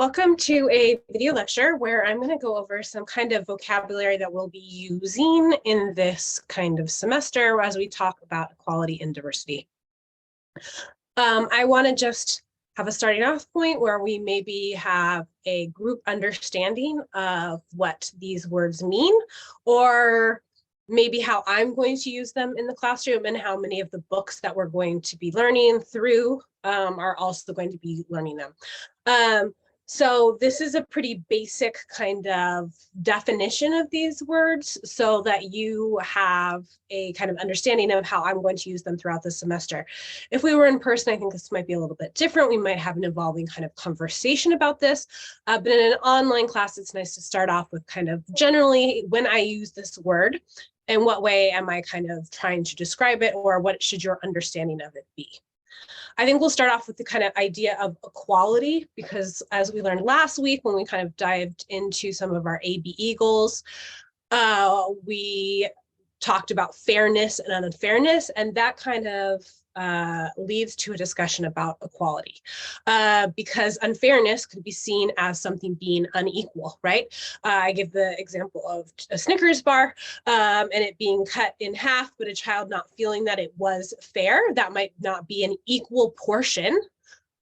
Welcome to a video lecture where I'm going to go over some kind of vocabulary that we'll be using in this kind of semester as we talk about equality and diversity. I want to just have a starting off point where we maybe have a group understanding of what these words mean, or maybe how I'm going to use them in the classroom and how many of the books that we're going to be learning through are also going to be learning them. So this is a pretty basic kind of definition of these words so that you have a kind of understanding of how I'm going to use them throughout the semester. If we were in person, I think this might be a little bit different. We might have an evolving kind of conversation about this, but in an online class, it's nice to start off with kind of generally when I use this word, in what way am I kind of trying to describe it, or what should your understanding of it be? I think we'll start off with the kind of idea of equality, because as we learned last week, when we kind of dived into some of our ABE goals, we talked about fairness and unfairness, and that kind of leads to a discussion about equality, because unfairness could be seen as something being unequal, right? I give the example of a Snickers bar and it being cut in half, but a child not feeling that it was fair. That might not be an equal portion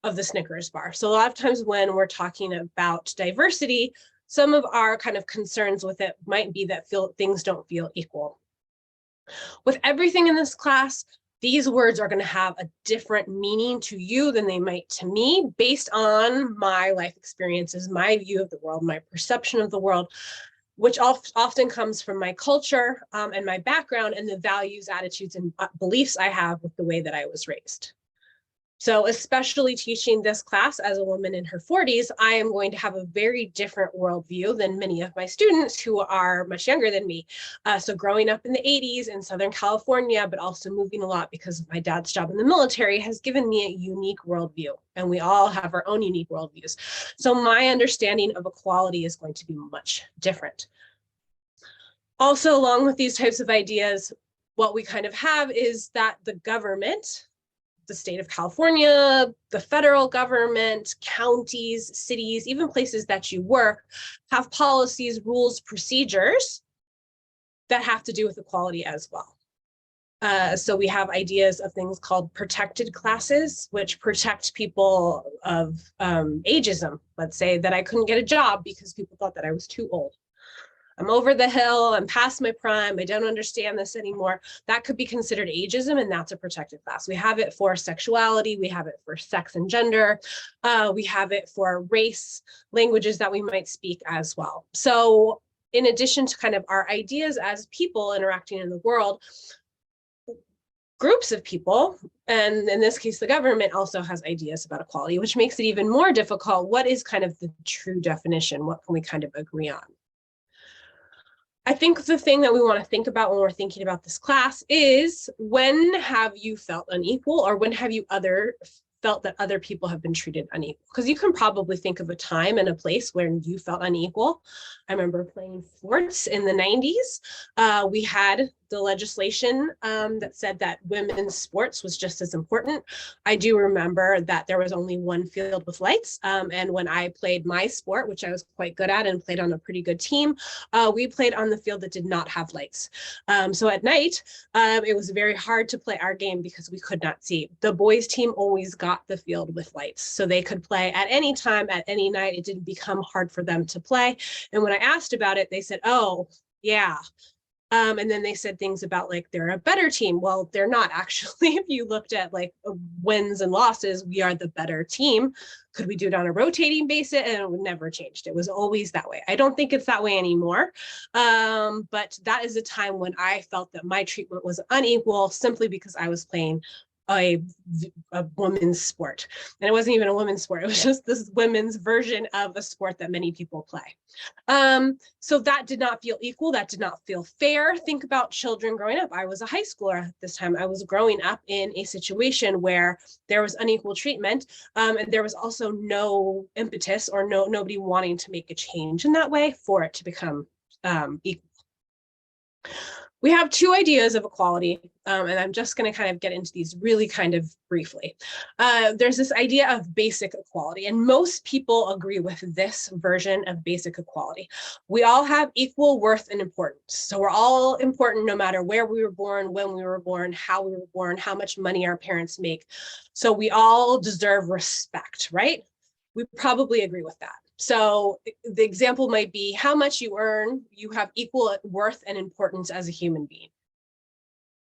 of the Snickers bar. So a lot of times when we're talking about diversity, some of our kind of concerns with it might be that things don't feel equal. With everything in this class, these words are going to have a different meaning to you than they might to me, based on my life experiences, my view of the world, my perception of the world, which often comes from my culture and my background and the values, attitudes, and beliefs I have with the way that I was raised. So especially teaching this class as a woman in her 40s, I am going to have a very different worldview than many of my students who are much younger than me. So growing up in the 80s in Southern California, but also moving a lot because of my dad's job in the military, has given me a unique worldview. And we all have our own unique worldviews. So my understanding of equality is going to be much different. Also, along with these types of ideas, what we kind of have is that the government, the state of California, the federal government, counties, cities, even places that you work, have policies, rules, procedures that have to do with equality as well. So we have ideas of things called protected classes, which protect people of ageism. Let's say that I couldn't get a job because people thought that I was too old. I'm over the hill, I'm past my prime, I don't understand this anymore. That could be considered ageism, and that's a protected class. We have it for sexuality, we have it for sex and gender, we have it for race, languages that we might speak as well. So in addition to kind of our ideas as people interacting in the world, groups of people, and in this case, the government also has ideas about equality, which makes it even more difficult. What is kind of the true definition? What can we kind of agree on? I think the thing that we want to think about when we're thinking about this class is, when have you felt unequal, or when have you felt that other people have been treated unequal? Because you can probably think of a time and a place where you felt unequal. I remember playing sports in the 90s. We had the legislation that said that women's sports was just as important. I do remember that there was only one field with lights. And when I played my sport, which I was quite good at and played on a pretty good team, we played on the field that did not have lights. So at night, it was very hard to play our game because we could not see. The boys team always got the field with lights, so they could play at any time, at any night. It didn't become hard for them to play. And when I asked about it, they said, oh, yeah. And then they said things about like, they're a better team. Well, they're not actually. If you looked at like wins and losses, we are the better team. Could we do it on a rotating basis? And it never changed. It was always that way. I don't think it's that way anymore. But that is a time when I felt that my treatment was unequal simply because I was playing a women's sport. And it wasn't even a women's sport. It was just this women's version of a sport that many people play. So that did not feel equal. That did not feel fair. Think about children growing up. I was a high schooler at this time. I was growing up in a situation where there was unequal treatment, and there was also no impetus or nobody wanting to make a change in that way for it to become equal. We have two ideas of equality, and I'm just going to kind of get into these really kind of briefly. There's this idea of basic equality, and most people agree with this version of basic equality. We all have equal worth and importance. So we're all important no matter where we were born, when we were born, how we were born, how much money our parents make. So we all deserve respect, right? We probably agree with that. So the example might be how much you earn, you have equal worth and importance as a human being.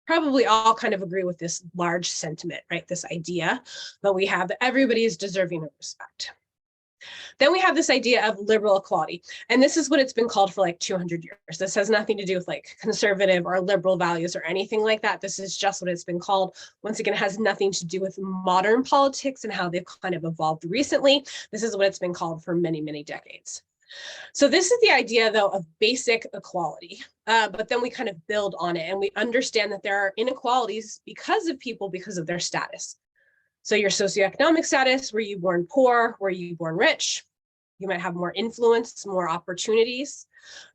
Probably all kind of agree with this large sentiment, right? This idea that we have that everybody is deserving of respect. Then we have this idea of liberal equality. And this is what it's been called for like 200 years. This has nothing to do with like conservative or liberal values or anything like that. This is just what it's been called. Once again, it has nothing to do with modern politics and how they've kind of evolved recently. This is what it's been called for many, many decades. So this is the idea, though, of basic equality, but then we kind of build on it and we understand that there are inequalities because of people, because of their status. So your socioeconomic status, were you born poor, were you born rich? You might have more influence, more opportunities.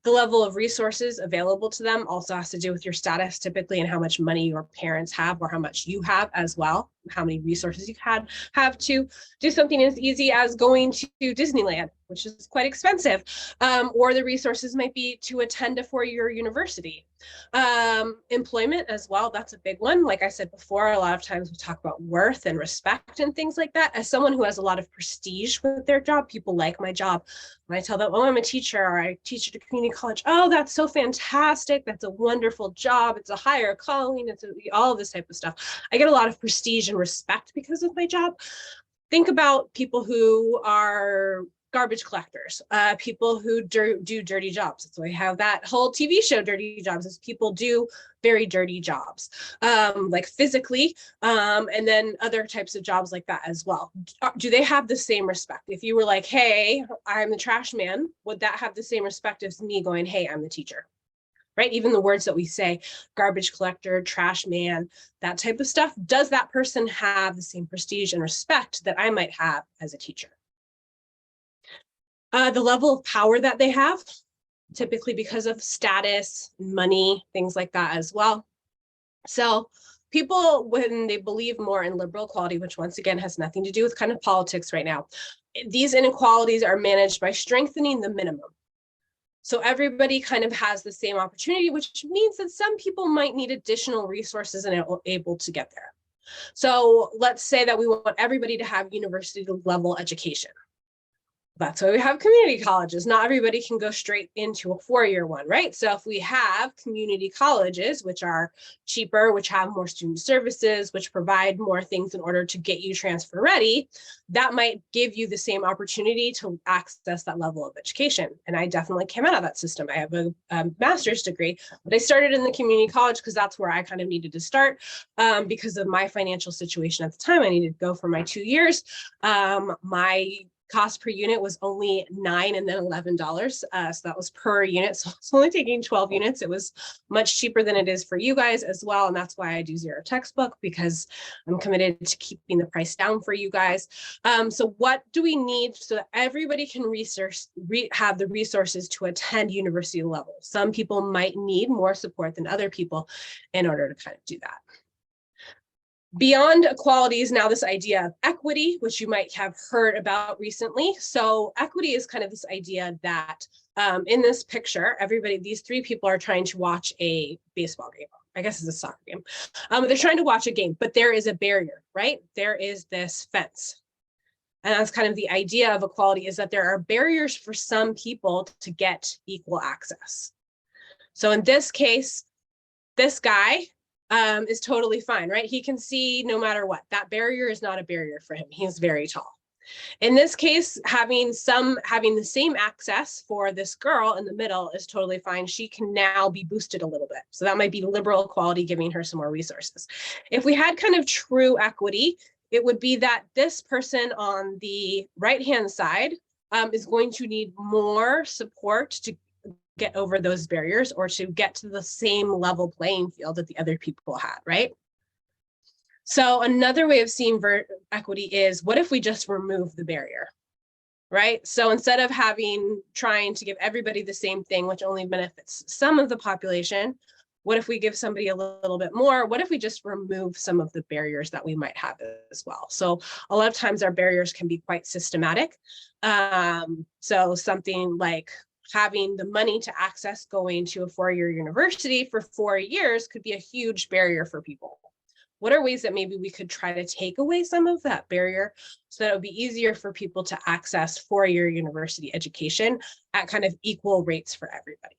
The level of resources available to them also has to do with your status typically and how much money your parents have or how much you have as well, how many resources you have to do something as easy as going to Disneyland, which is quite expensive, or the resources might be to attend a four-year university. Employment as well, that's a big one. Like I said before, a lot of times we talk about worth and respect and things like that. As someone who has a lot of prestige with their job, people like my job. When I tell them, oh, I'm a teacher, or I teach at a community college, oh, that's so fantastic. That's a wonderful job. It's a higher calling. It's all of this type of stuff. I get a lot of prestige and respect because of my job. Think about people who are garbage collectors, people who do dirty jobs. So we have that whole TV show, Dirty Jobs, is people do very dirty jobs, like physically, and then other types of jobs like that as well. Do they have the same respect? If you were like, hey, I'm the trash man, would that have the same respect as me going, hey, I'm the teacher? Right? Even the words that we say, garbage collector, trash man, that type of stuff, does that person have the same prestige and respect that I might have as a teacher? The level of power that they have, typically because of status, money, things like that as well. So people, when they believe more in liberal equality, which once again has nothing to do with kind of politics right now, these inequalities are managed by strengthening the minimum. So everybody kind of has the same opportunity, which means that some people might need additional resources and are able to get there. So let's say that we want everybody to have university level education. That's why we have community colleges. Not everybody can go straight into a four-year one, right? So if we have community colleges, which are cheaper, which have more student services, which provide more things in order to get you transfer ready, that might give you the same opportunity to access that level of education. And I definitely came out of that system. I have a master's degree, but I started in the community college because that's where I kind of needed to start because of my financial situation at the time. I needed to go for my 2 years. My cost per unit was only $9 and then $11. So that was per unit. So it's only taking 12 units. It was much cheaper than it is for you guys as well. And that's why I do zero textbook, because I'm committed to keeping the price down for you guys. So what do we need so that everybody can have the resources to attend university level? Some people might need more support than other people in order to kind of do that. Beyond equality is now this idea of equity, which you might have heard about recently. So equity is kind of this idea that in this picture, these three people are trying to watch a baseball game. I guess it's a soccer game. They're trying to watch a game, but there is a barrier, right? There is this fence. And that's kind of the idea of equality, is that there are barriers for some people to get equal access. So in this case, this guy is totally fine, right? He can see no matter what. That barrier is not a barrier for him. He's very tall. In this case, having the same access for this girl in the middle is totally fine. She can now be boosted a little bit. So that might be liberal equality, giving her some more resources. If we had kind of true equity, it would be that this person on the right-hand side is going to need more support to get over those barriers or to get to the same level playing field that the other people had, right? So another way of seeing equity is, what if we just remove the barrier, right? So instead of trying to give everybody the same thing, which only benefits some of the population, What if we give somebody a little bit more? What if we just remove some of the barriers that we might have as well? So a lot of times our barriers can be quite systematic. So something like having the money to access going to a four-year university for 4 years could be a huge barrier for people. What are ways that maybe we could try to take away some of that barrier so that it would be easier for people to access four-year university education at kind of equal rates for everybody?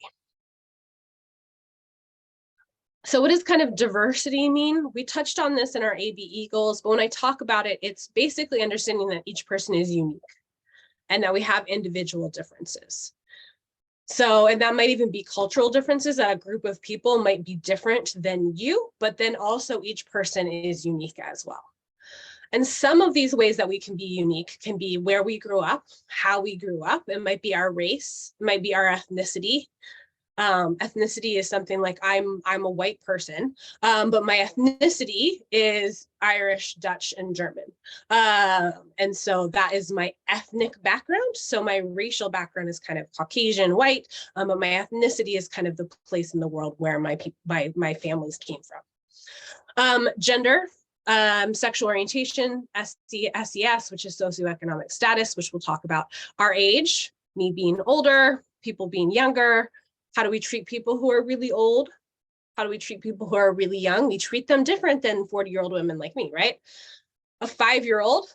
So what does kind of diversity mean? We touched on this in our ABE goals, but when I talk about it, it's basically understanding that each person is unique and that we have individual differences. So, and that might even be cultural differences, that a group of people might be different than you, but then also each person is unique as well. And some of these ways that we can be unique can be where we grew up, how we grew up. It might be our race, it might be our ethnicity. Ethnicity is something like I'm a white person, but my ethnicity is Irish, Dutch, and German. And so that is my ethnic background. So my racial background is kind of Caucasian, white, but my ethnicity is kind of the place in the world where my families came from. Gender, sexual orientation, SES, which is socioeconomic status, which we'll talk about. Our age, me being older, people being younger. How do we treat people who are really old? How do we treat people who are really young? We treat them different than 40-year-old women like me, right? A 5-year-old,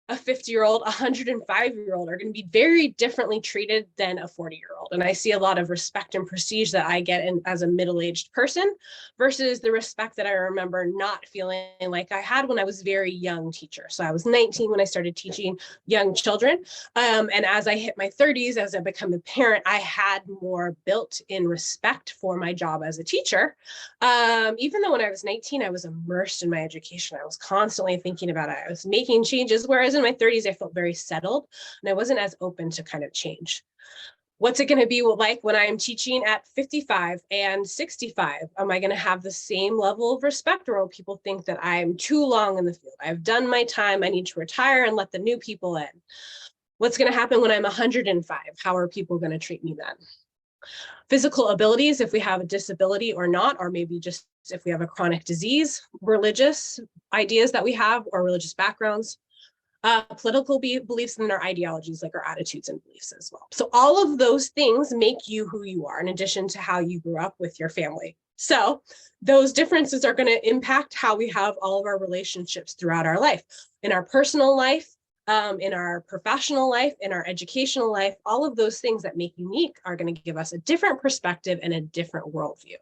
a 50-year-old, a 105-year-old are going to be very differently treated than a 40-year-old. And I see a lot of respect and prestige that I get as a middle-aged person versus the respect that I remember not feeling like I had when I was a very young teacher. So I was 19 when I started teaching young children. And as I hit my 30s, as I become a parent, I had more built-in respect for my job as a teacher. Even though when I was 19, I was immersed in my education. I was constantly thinking about it. I was making changes, whereas in my 30s, I felt very settled and I wasn't as open to kind of change. What's it going to be like when I'm teaching at 55 and 65? Am I going to have the same level of respect, or will people think that I'm too long in the field? I've done my time. I need to retire and let the new people in. What's going to happen when I'm 105? How are people going to treat me then? Physical abilities, if we have a disability or not, or maybe just if we have a chronic disease, religious ideas that we have or religious backgrounds. Political beliefs, and our ideologies, like our attitudes and beliefs as well. So all of those things make you who you are, in addition to how you grew up with your family. So those differences are going to impact how we have all of our relationships throughout our life, in our personal life, in our professional life, in our educational life. All of those things that make unique are going to give us a different perspective and a different worldview.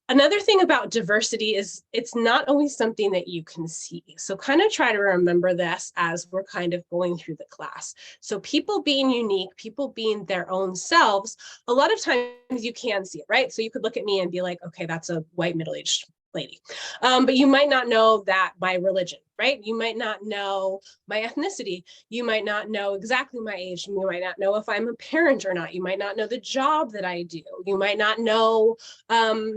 Another thing about diversity is it's not always something that you can see. So kind of try to remember this as we're kind of going through the class. So people being unique, people being their own selves, a lot of times you can see it, right? So you could look at me and be like, okay, that's a white middle-aged lady. But you might not know that my religion, right? You might not know my ethnicity. You might not know exactly my age. You might not know if I'm a parent or not. You might not know the job that I do. You might not know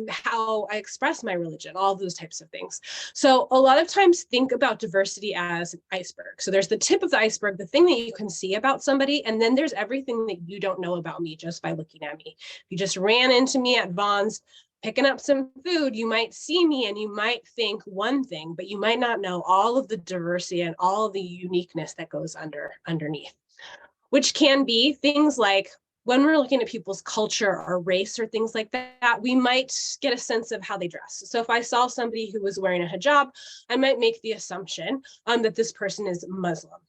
how I express my religion, all those types of things. So a lot of times think about diversity as an iceberg. So there's the tip of the iceberg, the thing that you can see about somebody, and then there's everything that you don't know about me just by looking at me. If you just ran into me at Vons, picking up some food, you might see me and you might think one thing, but you might not know all of the diversity and all of the uniqueness that goes underneath, which can be things like when we're looking at people's culture or race or things like that, we might get a sense of how they dress. So if I saw somebody who was wearing a hijab, I might make the assumption that this person is Muslim.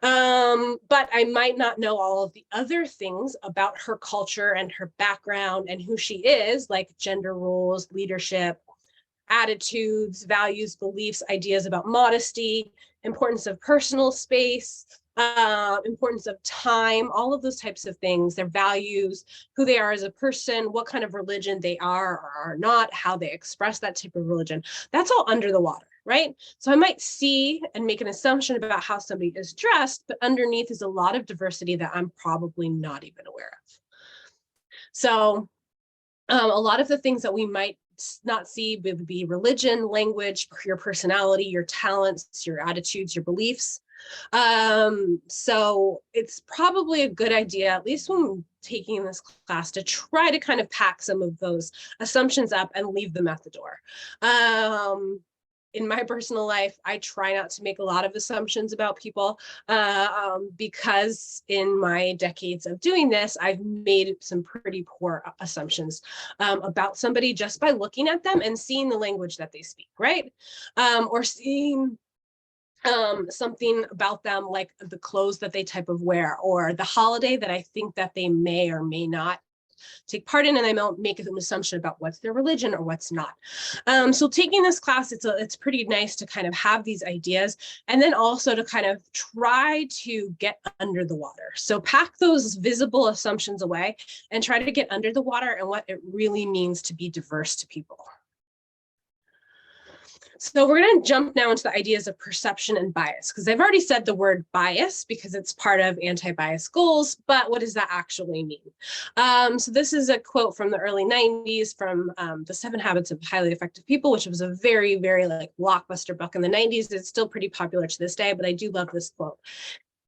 But I might not know all of the other things about her culture and her background and who she is, like gender roles, leadership, attitudes, values, beliefs, ideas about modesty, importance of personal space, importance of time, all of those types of things, their values, who they are as a person, what kind of religion they are or are not, how they express that type of religion. That's all under the water, right? So I might see and make an assumption about how somebody is dressed, but underneath is a lot of diversity that I'm probably not even aware of. So a lot of the things that we might not see would be religion, language, your personality, your talents, your attitudes, your beliefs. So it's probably a good idea, at least when taking this class to try to kind of pack some of those assumptions up and leave them at the door. In my personal life, I try not to make a lot of assumptions about people because in my decades of doing this, I've made some pretty poor assumptions about somebody just by looking at them and seeing the language that they speak, right? Or seeing something about them like the clothes that they type of wear or the holiday that I think that they may or may not take part in, and I might make an assumption about what's their religion or what's not. So taking this class, it's pretty nice to kind of have these ideas and then also to kind of try to get under the water. So pack those visible assumptions away and try to get under the water and what it really means to be diverse to people. So we're going to jump now into the ideas of perception and bias, because I've already said the word bias because it's part of anti-bias goals, but what does that actually mean? So this is a quote from the early 90s from The 7 Habits of Highly Effective People, which was a very, very like blockbuster book in the 90s. It's still pretty popular to this day, but I do love this quote.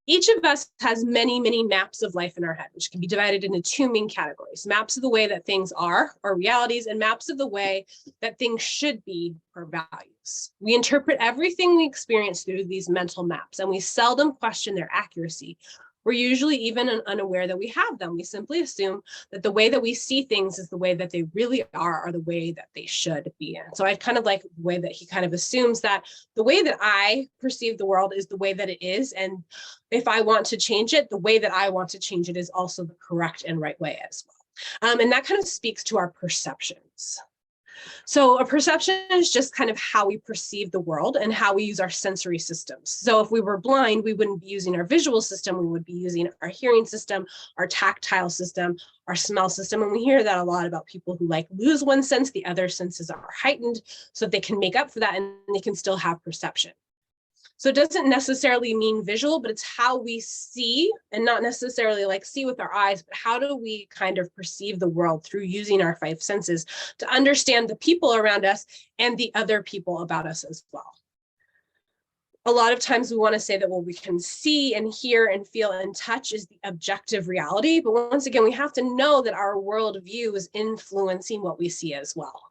Each of us has many, many maps of life in our head, which can be divided into 2 main categories: maps of the way that things are, or realities, and maps of the way that things should be, or values. We interpret everything we experience through these mental maps, and we seldom question their accuracy. We're usually even unaware that we have them. We simply assume that the way that we see things is the way that they really are, or the way that they should be. And so I kind of like the way that he kind of assumes that the way that I perceive the world is the way that it is. And if I want to change it, the way that I want to change it is also the correct and right way as well. And that kind of speaks to our perceptions. So a perception is just kind of how we perceive the world and how we use our sensory systems. So if we were blind, we wouldn't be using our visual system. We would be using our hearing system, our tactile system, our smell system. And we hear that a lot about people who like lose one sense, the other senses are heightened so that they can make up for that and they can still have perception. So it doesn't necessarily mean visual, but it's how we see, and not necessarily like see with our eyes, but how do we kind of perceive the world through using our 5 senses to understand the people around us and the other people about us as well. A lot of times we want to say that what we can see and hear and feel and touch is the objective reality. But once again, we have to know that our worldview is influencing what we see as well.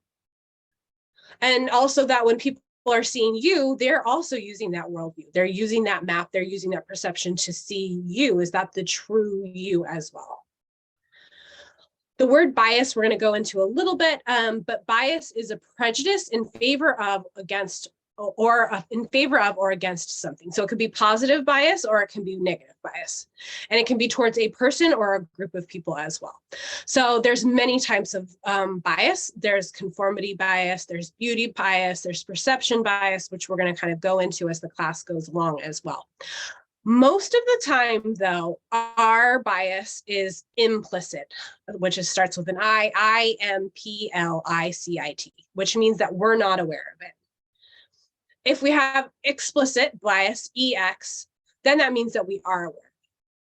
And also that when people are seeing you, they're also using that worldview. They're using that map. They're using that perception to see you. Is that the true you as well? The word bias, we're going to go into a little bit, but bias is a prejudice in favor of, against, or in favor of or against something. So it could be positive bias or it can be negative bias. And it can be towards a person or a group of people as well. So there's many types of bias. There's conformity bias, there's beauty bias, there's perception bias, which we're going to kind of go into as the class goes along as well. Most of the time, though, our bias is implicit, which starts with an I-M-P-L-I-C-I-T, which means that we're not aware of it. If we have explicit bias, EX, then that means that we are aware.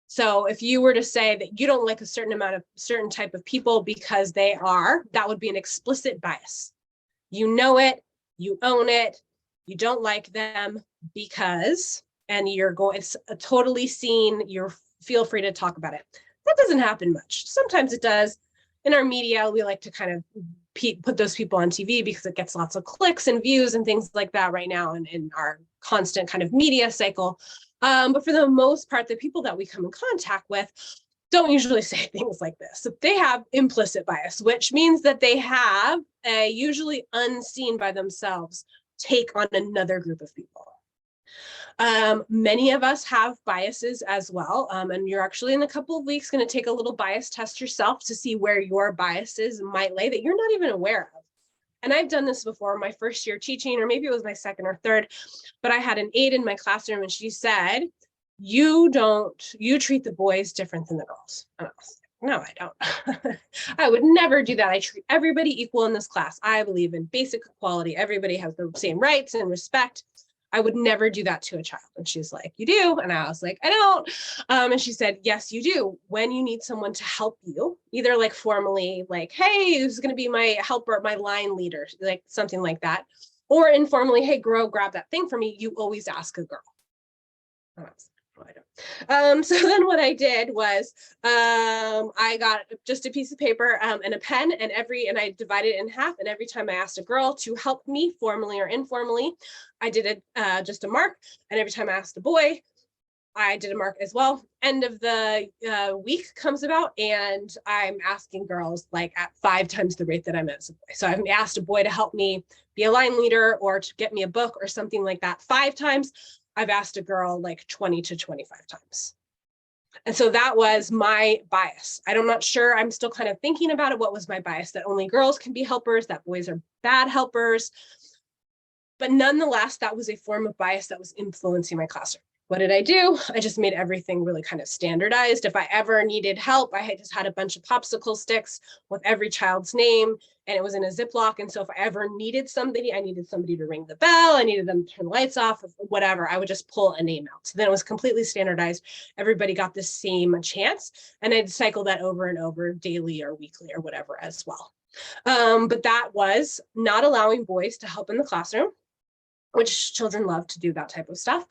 So if you were to say that you don't like a certain type of people because they are, that would be an explicit bias. You know it, you own it, you don't like them because, and you're going, it's a totally seen, you're feel free to talk about it. That doesn't happen much. Sometimes it does. In our media, we like to kind of put those people on TV because it gets lots of clicks and views and things like that right now in our constant kind of media cycle. But for the most part, the people that we come in contact with don't usually say things like this. So they have implicit bias, which means that they have a usually unseen by themselves take on another group of people. Many of us have biases as well. And you're actually in a couple of weeks going to take a little bias test yourself to see where your biases might lay that you're not even aware of. And I've done this before, my first year teaching, or maybe it was my second or third, but I had an aide in my classroom and she said, you treat the boys different than the girls. And I was like, no, I don't. I would never do that. I treat everybody equal in this class. I believe in basic equality. Everybody has the same rights and respect. I would never do that to a child. And she's like, you do? And I was like, I don't. And she said, yes, you do. When you need someone to help you, either like formally, like, hey, who's going to be my helper, my line leader, like something like that. Or informally, hey, girl, grab that thing for me. You always ask a girl. And I was like, oh, I don't So then what I did was I got just a piece of paper and a pen, and I divided it in half. And every time I asked a girl to help me formally or informally, I did just a mark. And every time I asked a boy, I did a mark as well. End of the week comes about, and I'm asking girls like at 5 times the rate that I'm as a boy. So I've asked a boy to help me be a line leader or to get me a book or something like that 5 times. I've asked a girl like 20 to 25 times. And so that was my bias. I'm not sure. I'm still kind of thinking about it. What was my bias? That only girls can be helpers, that boys are bad helpers. But nonetheless, that was a form of bias that was influencing my classroom. What did I do? I just made everything really kind of standardized. If I ever needed help, I just had a bunch of popsicle sticks with every child's name, and it was in a Ziploc. And so if I ever needed somebody, I needed somebody to ring the bell, I needed them to turn the lights off, whatever, I would just pull a name out. So then it was completely standardized. Everybody got the same chance, and I'd cycle that over and over daily or weekly or whatever as well. But that was not allowing boys to help in the classroom, which children love to do that type of stuff,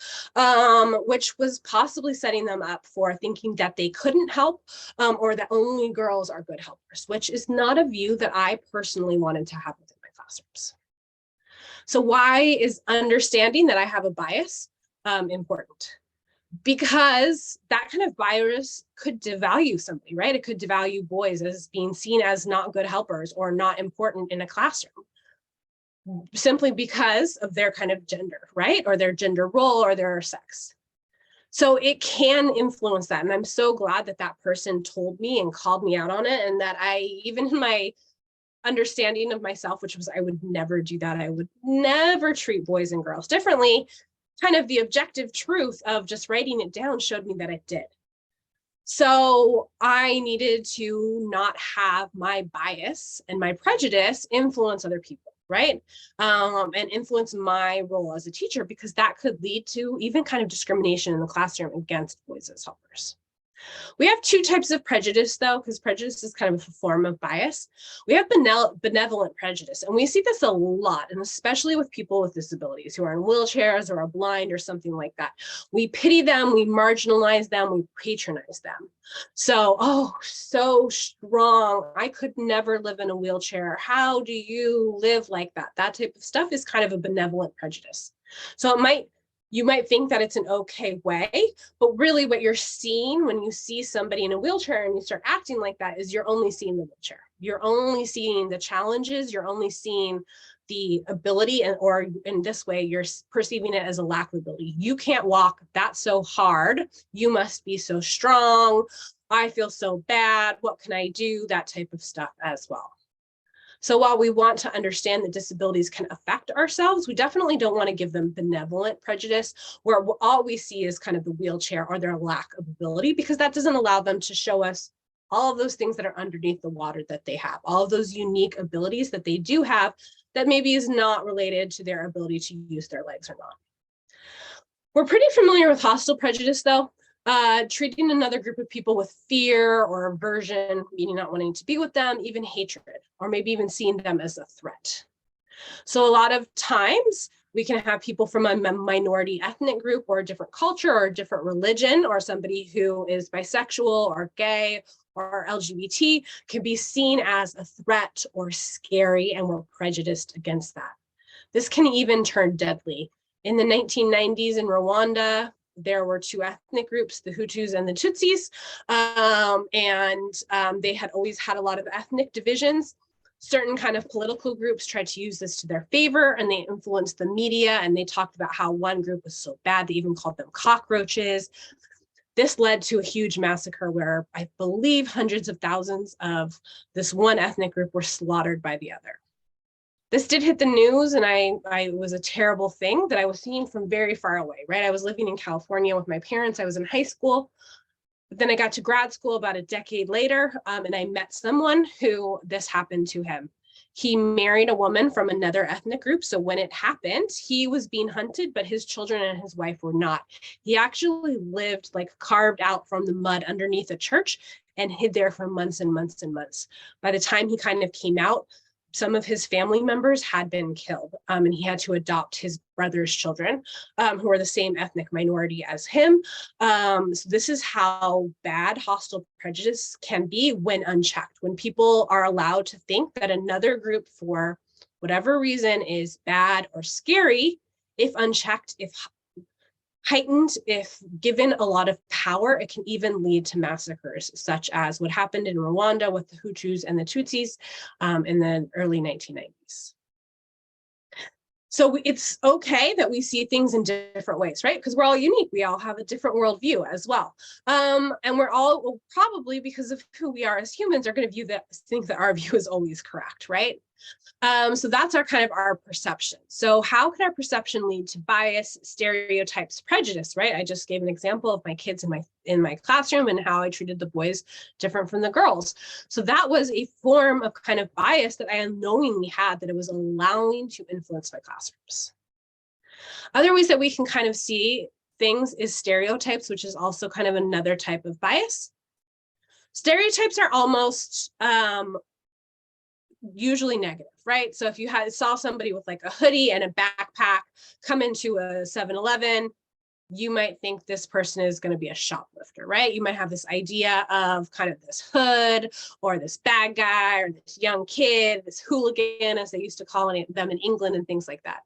which was possibly setting them up for thinking that they couldn't help or that only girls are good helpers, which is not a view that I personally wanted to have within my classrooms. So why is understanding that I have a bias important? Because that kind of bias could devalue somebody, right? It could devalue boys as being seen as not good helpers or not important in a classroom, simply because of their kind of gender, right? Or their gender role or their sex. So it can influence that. And I'm so glad that that person told me and called me out on it. And that I, even in my understanding of myself, which was I would never do that, I would never treat boys and girls differently, kind of the objective truth of just writing it down showed me that it did. So I needed to not have my bias and my prejudice influence other people, right? And influence my role as a teacher, because that could lead to even kind of discrimination in the classroom against boys as helpers. We have 2 types of prejudice, though, because prejudice is kind of a form of bias. We have benevolent prejudice, and we see this a lot, and especially with people with disabilities who are in wheelchairs or are blind or something like that. We pity them, we marginalize them, we patronize them. So, oh, so strong. I could never live in a wheelchair. How do you live like that? That type of stuff is kind of a benevolent prejudice. So you might think that it's an okay way, but really what you're seeing when you see somebody in a wheelchair and you start acting like that is you're only seeing the wheelchair. You're only seeing the challenges. You're only seeing the ability, or in this way, you're perceiving it as a lack of ability. You can't walk. That's so hard. You must be so strong. I feel so bad. What can I do? That type of stuff as well. So while we want to understand that disabilities can affect ourselves, we definitely don't want to give them benevolent prejudice, where all we see is kind of the wheelchair or their lack of ability, because that doesn't allow them to show us all of those things that are underneath the water that they have, all of those unique abilities that they do have that maybe is not related to their ability to use their legs or not. We're pretty familiar with hostile prejudice, though. Treating another group of people with fear or aversion, meaning not wanting to be with them, even hatred, or maybe even seeing them as a threat. So a lot of times we can have people from a minority ethnic group or a different culture or a different religion, or somebody who is bisexual or gay or LGBT can be seen as a threat or scary, and we're prejudiced against that. This can even turn deadly. In the 1990s in Rwanda, there were 2 ethnic groups, the Hutus and the Tutsis, and they had always had a lot of ethnic divisions. Certain kind of political groups tried to use this to their favor, and they influenced the media, and they talked about how one group was so bad, they even called them cockroaches. This led to a huge massacre where I believe hundreds of thousands of this one ethnic group were slaughtered by the other. This did hit the news, and I was a terrible thing that I was seeing from very far away, right? I was living in California with my parents. I was in high school. But then I got to grad school about a decade later, and I met someone who this happened to him. He married a woman from another ethnic group. So when it happened, he was being hunted, but his children and his wife were not. He actually lived like carved out from the mud underneath a church and hid there for months and months and months. By the time he kind of came out, some of his family members had been killed, and he had to adopt his brother's children, who are the same ethnic minority as him. So this is how bad hostile prejudice can be when unchecked, when people are allowed to think that another group, for whatever reason, is bad or scary. If unchecked, if heightened, if given a lot of power, it can even lead to massacres, such as what happened in Rwanda with the Hutus and the Tutsis in the early 1990s. So it's okay that we see things in different ways, right? Because we're all unique. We all have a different worldview as well. And we're all, probably because of who we are as humans, are going to think that our view is always correct, right? So that's our perception. So how can our perception lead to bias, stereotypes, prejudice, right? I just gave an example of my kids in my classroom and how I treated the boys different from the girls. So that was a form of kind of bias that I unknowingly had, that it was allowing to influence my classrooms. Other ways that we can kind of see things is stereotypes, which is also kind of another type of bias. Stereotypes are almost usually negative, right? So if you saw somebody with like a hoodie and a backpack come into a 7-Eleven, you might think this person is going to be a shoplifter, right? You might have this idea of kind of this hood or this bad guy or this young kid, this hooligan, as they used to call them in England, and things like that.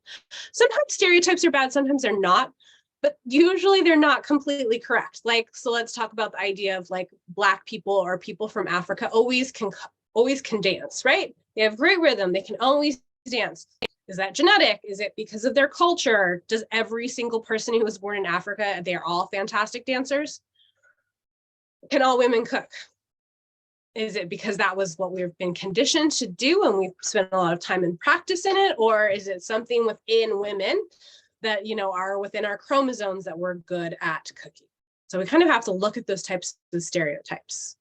Sometimes stereotypes are bad, sometimes they're not, but usually they're not completely correct. Like, so let's talk about the idea of like Black people or people from Africa always can dance, right? They have great rhythm. They can always dance. Is that genetic? Is it because of their culture? Does every single person who was born in Africa, they're all fantastic dancers? Can all women cook? Is it because that was what we've been conditioned to do and we've spent a lot of time and practice in it? Or is it something within women that, are within our chromosomes that we're good at cooking? So we kind of have to look at those types of stereotypes.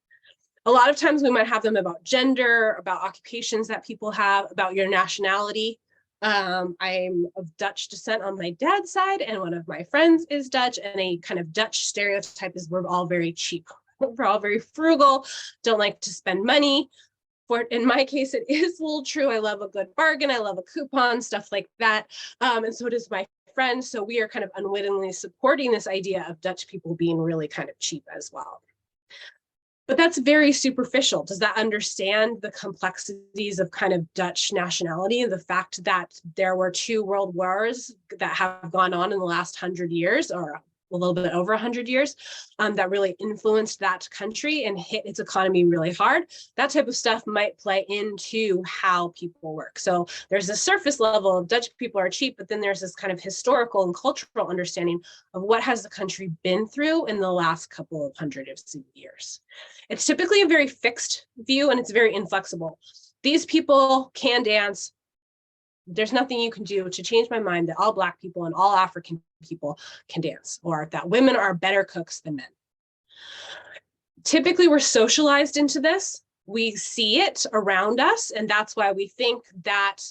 A lot of times we might have them about gender, about occupations that people have, about your nationality. I'm of Dutch descent on my dad's side, and one of my friends is Dutch, and a kind of Dutch stereotype is we're all very cheap. We're all very frugal, don't like to spend money. In my case, it is a little true. I love a good bargain. I love a coupon, stuff like that. And so does my friend. So we are kind of unwittingly supporting this idea of Dutch people being really kind of cheap as well. But that's very superficial. Does that understand the complexities of kind of Dutch nationality, the fact that there were 2 world wars that have gone on in the last 100 years, or a little bit over 100 years, that really influenced that country and hit its economy really hard? That type of stuff might play into how people work. So there's a surface level of Dutch people are cheap, but then there's this kind of historical and cultural understanding of what has the country been through in the last couple of hundreds of years. It's typically a very fixed view, and it's very inflexible. These people can dance. There's nothing you can do to change my mind that all Black people and all African people can dance, or that women are better cooks than men. Typically, we're socialized into this. We see it around us, and that's why we think that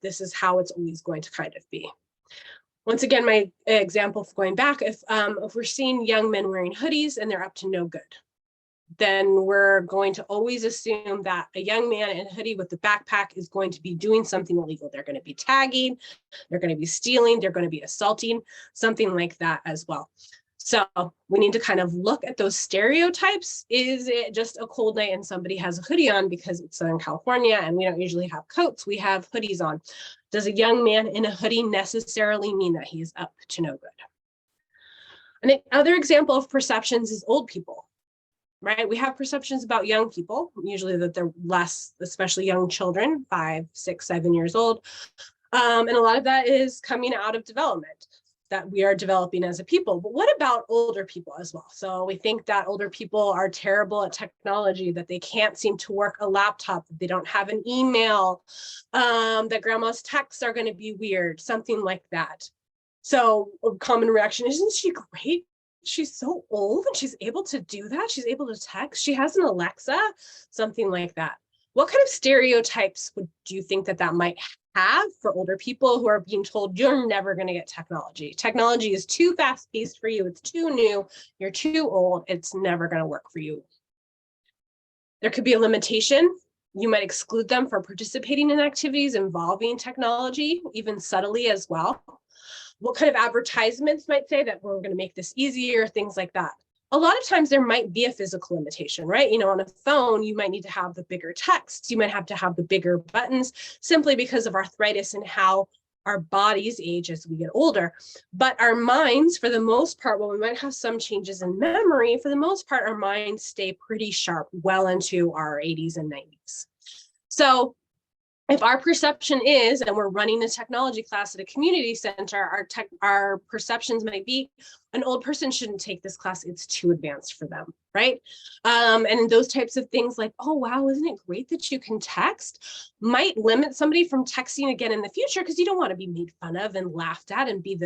this is how it's always going to kind of be. Once again, my example of going back, if we're seeing young men wearing hoodies and they're up to no good, then we're going to always assume that a young man in a hoodie with a backpack is going to be doing something illegal. They're going to be tagging, they're going to be stealing, they're going to be assaulting, something like that as well. So we need to kind of look at those stereotypes. Is it just a cold night and somebody has a hoodie on because it's Southern California and we don't usually have coats, we have hoodies on? Does a young man in a hoodie necessarily mean that he's up to no good? Another example of perceptions is old people. Right? We have perceptions about young people, usually that they're less, especially young children, 5, 6, 7 years old. And a lot of that is coming out of development that we are developing as a people. But what about older people as well? So we think that older people are terrible at technology, that they can't seem to work a laptop, that they don't have an email, that grandma's texts are going to be weird, something like that. So a common reaction, isn't she great? She's so old and she's able to do that. She's able to text. She has an Alexa, something like that. What kind of stereotypes do you think that might have for older people who are being told you're never going to get technology? Technology is too fast paced for you. It's too new. You're too old. It's never going to work for you. There could be a limitation. You might exclude them from participating in activities involving technology, even subtly as well. What kind of advertisements might say that we're going to make this easier, things like that. A lot of times there might be a physical limitation, right? You know, on a phone, you might need to have the bigger text. You might have to have the bigger buttons simply because of arthritis and how our bodies age as we get older. But our minds, for the most part, while we might have some changes in memory, for the most part, our minds stay pretty sharp well into our 80s and 90s. So if our perception is, and we're running a technology class at a community center, our perceptions might be, an old person shouldn't take this class, it's too advanced for them, right? And those types of things like, oh, wow, isn't it great that you can text, might limit somebody from texting again in the future because you don't want to be made fun of and laughed at and be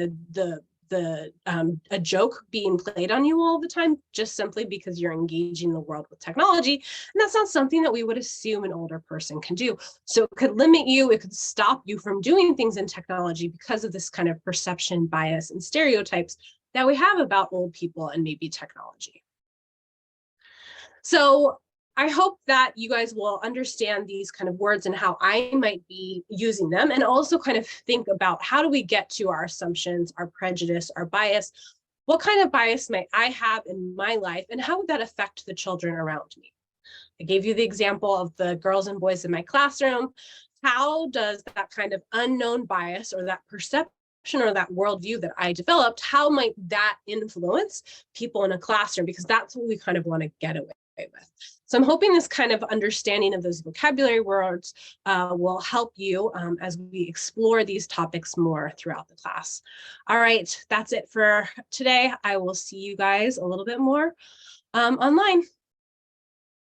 a joke being played on you all the time, just simply because you're engaging the world with technology. And that's not something that we would assume an older person can do. So it could limit you, it could stop you from doing things in technology because of this kind of perception bias and stereotypes that we have about old people and maybe technology. So I hope that you guys will understand these kind of words and how I might be using them, and also kind of think about how do we get to our assumptions, our prejudice, our bias. What kind of bias might I have in my life, and how would that affect the children around me? I gave you the example of the girls and boys in my classroom. How does that kind of unknown bias or that perception or that worldview that I developed, how might that influence people in a classroom? Because that's what we kind of want to get away with. So I'm hoping this kind of understanding of those vocabulary words will help you as we explore these topics more throughout the class. All right, that's it for today. I will see you guys a little bit more online.